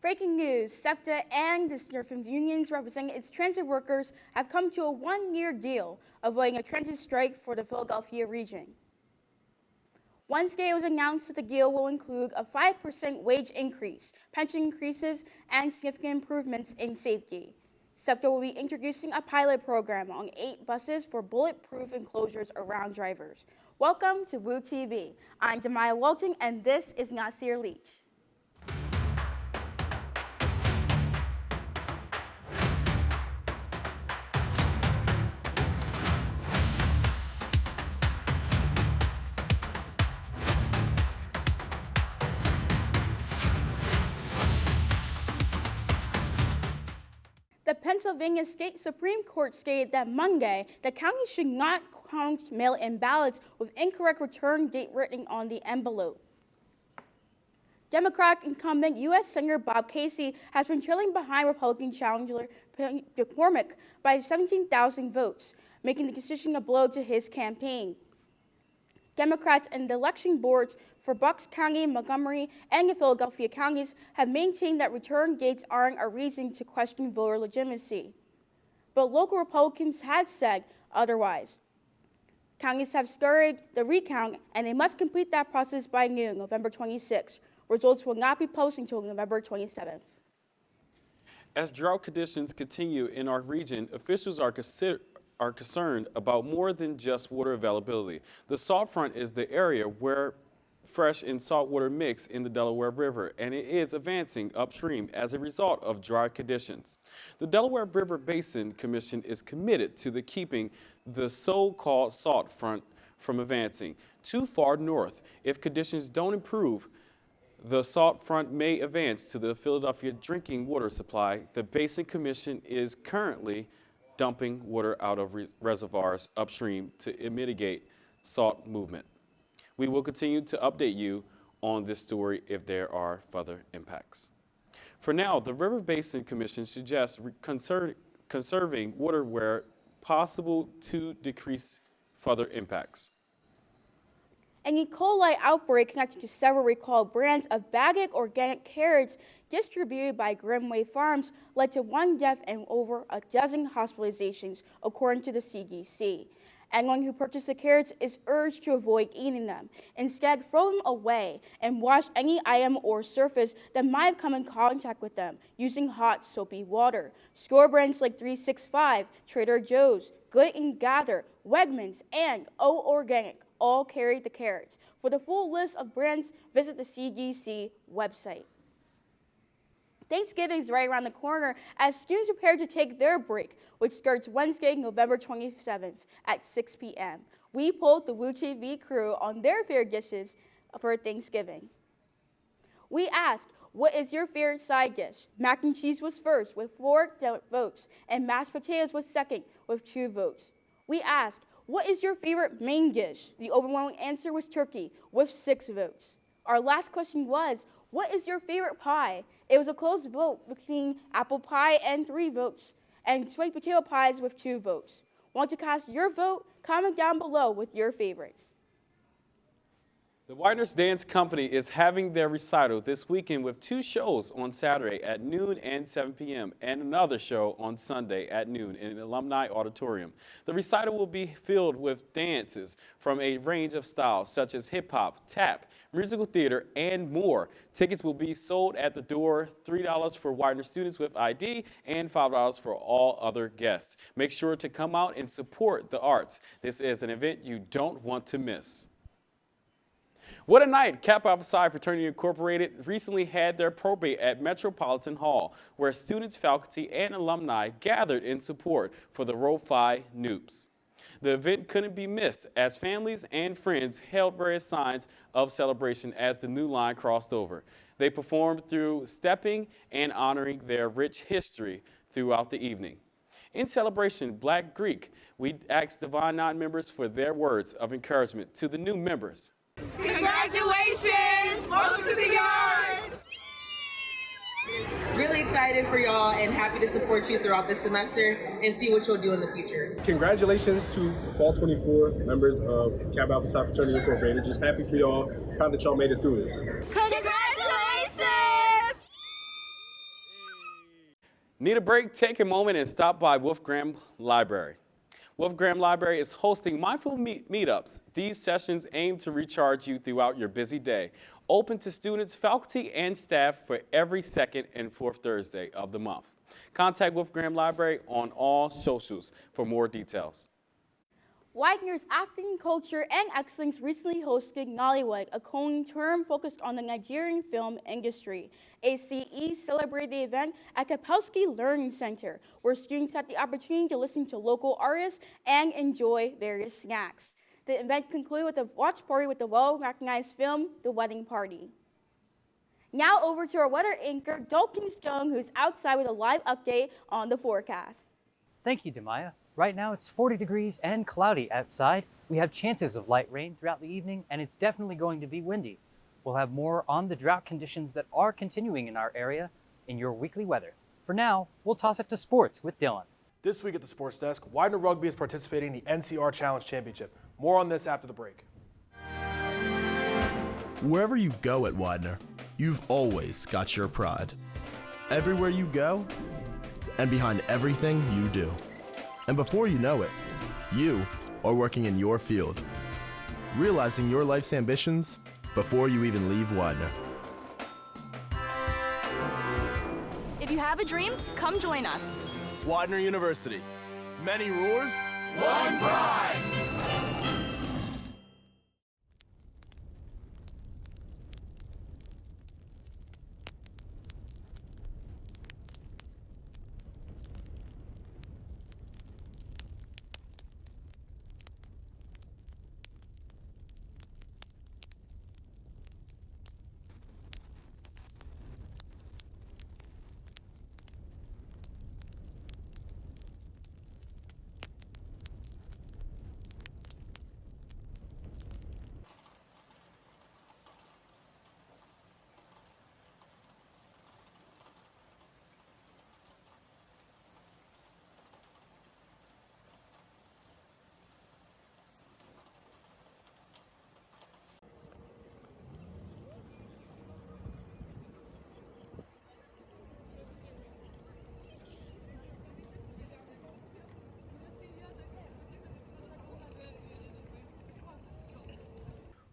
Breaking news, Septa and the different unions representing its transit workers have come to a one-year deal, avoiding a transit strike for the Philadelphia region. Wednesday, it was announced that the deal will include a 5% wage increase, pension increases, and significant improvements in safety. Septa will be introducing a pilot program on 8 buses for bulletproof enclosures around drivers. Welcome to Woo TV. I'm Damya Walton, and this is Nasir Leach. The Pennsylvania State Supreme Court stated that Monday, the county should not count mail-in ballots with incorrect return date written on the envelope. Democratic incumbent U.S. Senator Bob Casey has been trailing behind Republican challenger McCormick by 17,000 votes, making the decision a blow to his campaign. Democrats and the election boards for Bucks County, Montgomery, and the Philadelphia counties have maintained that return dates aren't a reason to question voter legitimacy. But local Republicans have said otherwise. Counties have started the recount, and they must complete that process by noon, November 26. Results will not be posted until November 27th. As drought conditions continue in our region, officials are concerned about more than just water availability. The salt front is the area where fresh and saltwater mix in the Delaware River, and it is advancing upstream as a result of dry conditions. The Delaware River Basin Commission is committed to keeping the so-called salt front from advancing too far north. If conditions don't improve, the salt front may advance to the Philadelphia drinking water supply. The Basin Commission is currently dumping water out of reservoirs upstream to mitigate salt movement. We will continue to update you on this story if there are further impacts. For now, the River Basin Commission suggests conserving water where possible to decrease further impacts. An E. coli outbreak connected to several recalled brands of bagged organic carrots distributed by Grimway Farms led to 1 death and over a dozen hospitalizations, according to the CDC. Anyone who purchased the carrots is urged to avoid eating them. Instead, throw them away and wash any item or surface that might have come in contact with them using hot, soapy water. Store brands like 365, Trader Joe's, Good & Gather, Wegmans, and O Organic all carry the carrots. For the full list of brands, visit the CDC website. Thanksgiving is right around the corner as students prepare to take their break, which starts Wednesday, November 27th at 6 p.m. We polled the Woo TV crew on their favorite dishes for Thanksgiving. We asked, what is your favorite side dish? Mac and cheese was first with 4 votes, and mashed potatoes was second with 2 votes. We asked, what is your favorite main dish? The overwhelming answer was turkey with 6 votes. Our last question was, what is your favorite pie? It was a close vote between apple pie and 3 votes, and sweet potato pies with 2 votes. Want to cast your vote? Comment down below with your favorites. The Widener Dance Company is having their recital this weekend with 2 shows on Saturday at noon and 7 p.m. and another show on Sunday at noon in an alumni auditorium. The recital will be filled with dances from a range of styles such as hip-hop, tap, musical theater, and more. Tickets will be sold at the door, $3 for Widener students with ID and $5 for all other guests. Make sure to come out and support the arts. This is an event you don't want to miss. What a night! Kappa Alpha Psi Fraternity Incorporated recently had their probate at Metropolitan Hall, where students, faculty, and alumni gathered in support for the Rho Phi Noobs. The event couldn't be missed as families and friends held various signs of celebration as the new line crossed over. They performed through stepping and honoring their rich history throughout the evening. In celebration, Black Greek, we asked Divine Nine members for their words of encouragement to the new members. Congratulations! Welcome to the Yards! Really excited for y'all and happy to support you throughout this semester and see what you'll do in the future. Congratulations to Fall 24 members of Kappa Alpha Psi Fraternity Incorporated. Just happy for y'all, proud that y'all made it through this. Congratulations! Need a break? Take a moment and stop by Wolf Graham Library. Wolf Graham Library is hosting mindful meetups. These sessions aim to recharge you throughout your busy day. Open to students, faculty, and staff for every second and fourth Thursday of the month. Contact Wolf Graham Library on all socials for more details. Widener's Acting, Culture, and Excellence recently hosted Nollywood, a coin term focused on the Nigerian film industry. ACE celebrated the event at Kapelski Learning Center, where students had the opportunity to listen to local artists and enjoy various snacks. The event concluded with a watch party with the well-recognized film, The Wedding Party. Now over to our weather anchor, Dalten Stone, who's outside with a live update on the forecast. Thank you, Damya. Right now it's 40 degrees and cloudy outside. We have chances of light rain throughout the evening, and it's definitely going to be windy. We'll have more on the drought conditions that are continuing in our area in your weekly weather. For now, we'll toss it to sports with Dylan. This week at the Sports Desk, Widener Rugby is participating in the NCR Challenge Championship. More on this after the break. Wherever you go at Widener, you've always got your pride. Everywhere you go, and behind everything you do. And before you know it, you are working in your field, realizing your life's ambitions before you even leave Widener. If you have a dream, come join us. Widener University. Many roars, One pride.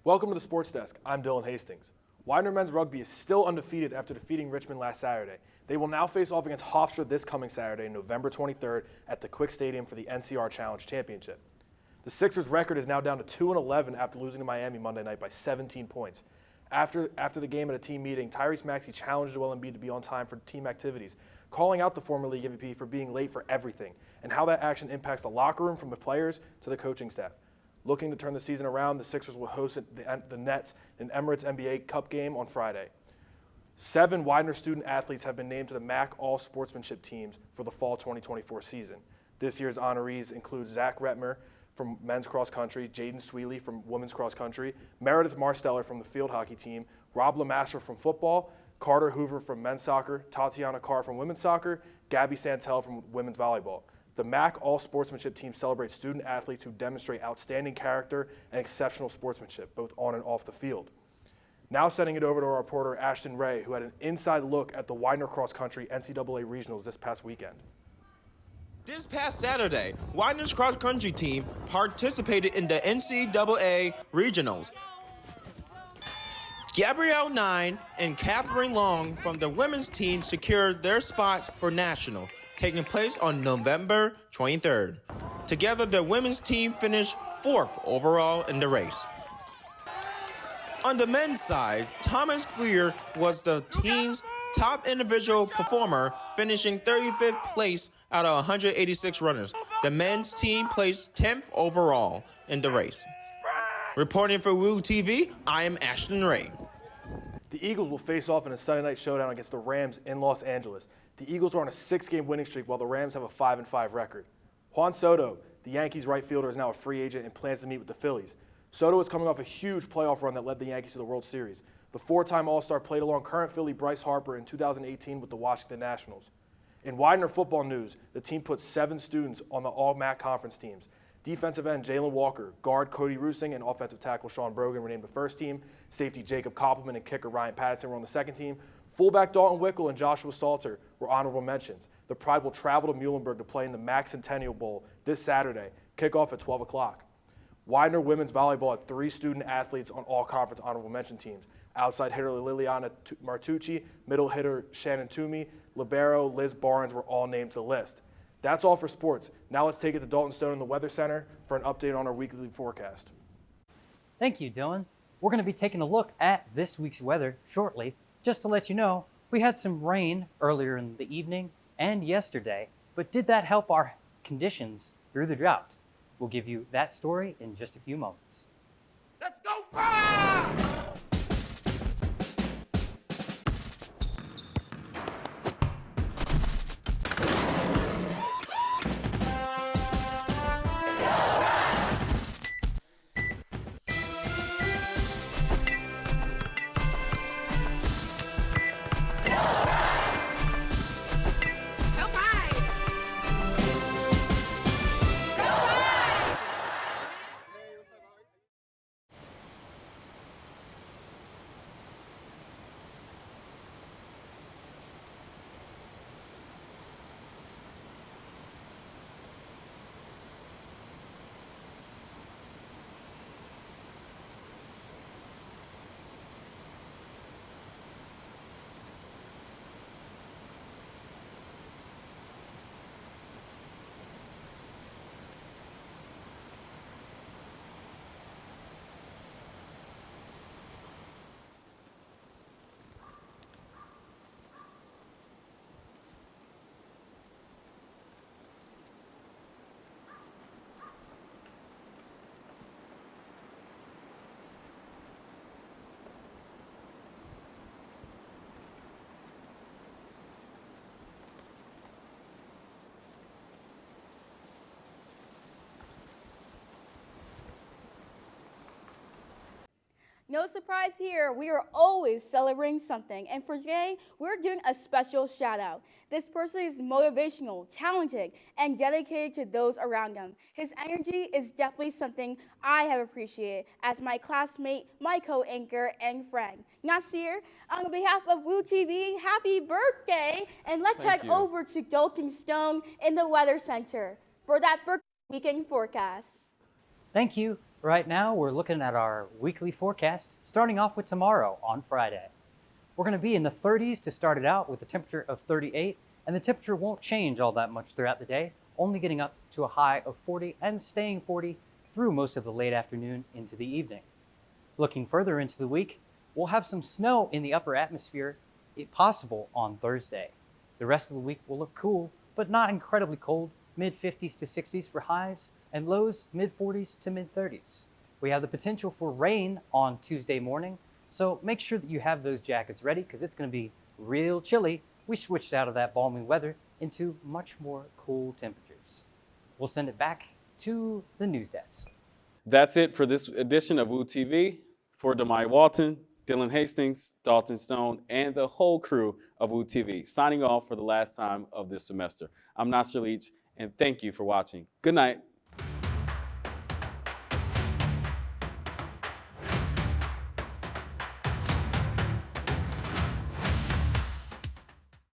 Welcome to the Sports Desk. I'm Dillion Hastings. Widener men's rugby is still undefeated after defeating Richmond last Saturday. They will now face off against Hofstra this coming Saturday, November 23rd, at the Quick Stadium for the NCR Challenge Championship. The Sixers' record is now down to 2-11 after losing to Miami Monday night by 17 points. After the game at a team meeting, Tyrese Maxey challenged Joel Embiid to be on time for team activities, calling out the former league MVP for being late for everything, and how that action impacts the locker room from the players to the coaching staff. Looking to turn the season around, the Sixers will host the Nets in Emirates NBA Cup game on Friday. 7 Widener student athletes have been named to the MAC All-Sportsmanship teams for the fall 2024 season. This year's honorees include Zach Retmer from men's cross country, Jaden Sweely from women's cross country, Meredith Marsteller from the field hockey team, Rob Lamastra from football, Carter Hoover from men's soccer, Tatiana Carr from women's soccer, Gabby Santel from women's volleyball. The MAC All-Sportsmanship team celebrates student athletes who demonstrate outstanding character and exceptional sportsmanship, both on and off the field. Now sending it over to our reporter Ashton Ray, who had an inside look at the Widener Cross Country NCAA Regionals this past weekend. This past Saturday, Widener's cross country team participated in the NCAA Regionals. Gabrielle Nine and Catherine Long from the women's team secured their spots for national, taking place on November 23rd. Together, the women's team finished 4th overall in the race. On the men's side, Thomas Fleer was the team's top individual performer, finishing 35th place out of 186 runners. The men's team placed 10th overall in the race. Reporting for Woo TV, I am Ashton Ray. The Eagles will face off in a Sunday night showdown against the Rams in Los Angeles. The Eagles are on a 6-game winning streak while the Rams have a 5-5 record. Juan Soto, the Yankees right fielder, is now a free agent and plans to meet with the Phillies. Soto is coming off a huge playoff run that led the Yankees to the World Series. The 4-time All-Star played along current Philly Bryce Harper in 2018 with the Washington Nationals. In Widener football news, the team put 7 students on the All-MAC conference teams. Defensive end Jalen Walker, guard Cody Rusing, and offensive tackle Sean Brogan were named the first team. Safety Jacob Koppelman and kicker Ryan Patterson were on the second team. Fullback Dalton Wickel and Joshua Salter were honorable mentions. The Pride will travel to Muhlenberg to play in the Max Centennial Bowl this Saturday, kickoff at 12 o'clock. Widener women's volleyball had 3 student athletes on all conference honorable mention teams. Outside hitter Liliana Martucci, middle hitter Shannon Toomey, libero Liz Barnes were all named to the list. That's all for sports. Now let's take it to Dalten Stone in the Weather Center for an update on our weekly forecast. Thank you, Dylan. We're going to be taking a look at this week's weather shortly. Just to let you know, we had some rain earlier in the evening and yesterday, but did that help our conditions through the drought? We'll give you that story in just a few moments. Let's go, Pride! No surprise here, we are always celebrating something. And for today, we're doing a special shout out. This person is motivational, talented, and dedicated to those around him. His energy is definitely something I have appreciated as my classmate, my co-anchor, and friend. Nasir, on behalf of Woo TV, happy birthday! And let's head over to Dalten Stone in the Weather Center for that birthday weekend forecast. Thank you. Right now, we're looking at our weekly forecast, starting off with tomorrow on Friday. We're going to be in the 30s to start it out with a temperature of 38, and the temperature won't change all that much throughout the day, only getting up to a high of 40 and staying 40 through most of the late afternoon into the evening. Looking further into the week, we'll have some snow in the upper atmosphere, if possible, on Thursday. The rest of the week will look cool, but not incredibly cold, mid-50s to 60s for highs, and lows mid-40s to mid-30s. We have the potential for rain on Tuesday morning, so make sure that you have those jackets ready because it's going to be real chilly. We switched out of that balmy weather into much more cool temperatures. We'll send it back to the news desk. That's it for this edition of Woo TV. For Damya Walton, Dillion Hastings, Dalten Stone, and the whole crew of Woo TV, signing off for the last time of this semester. I'm Nasir Leach, and thank you for watching. Good night.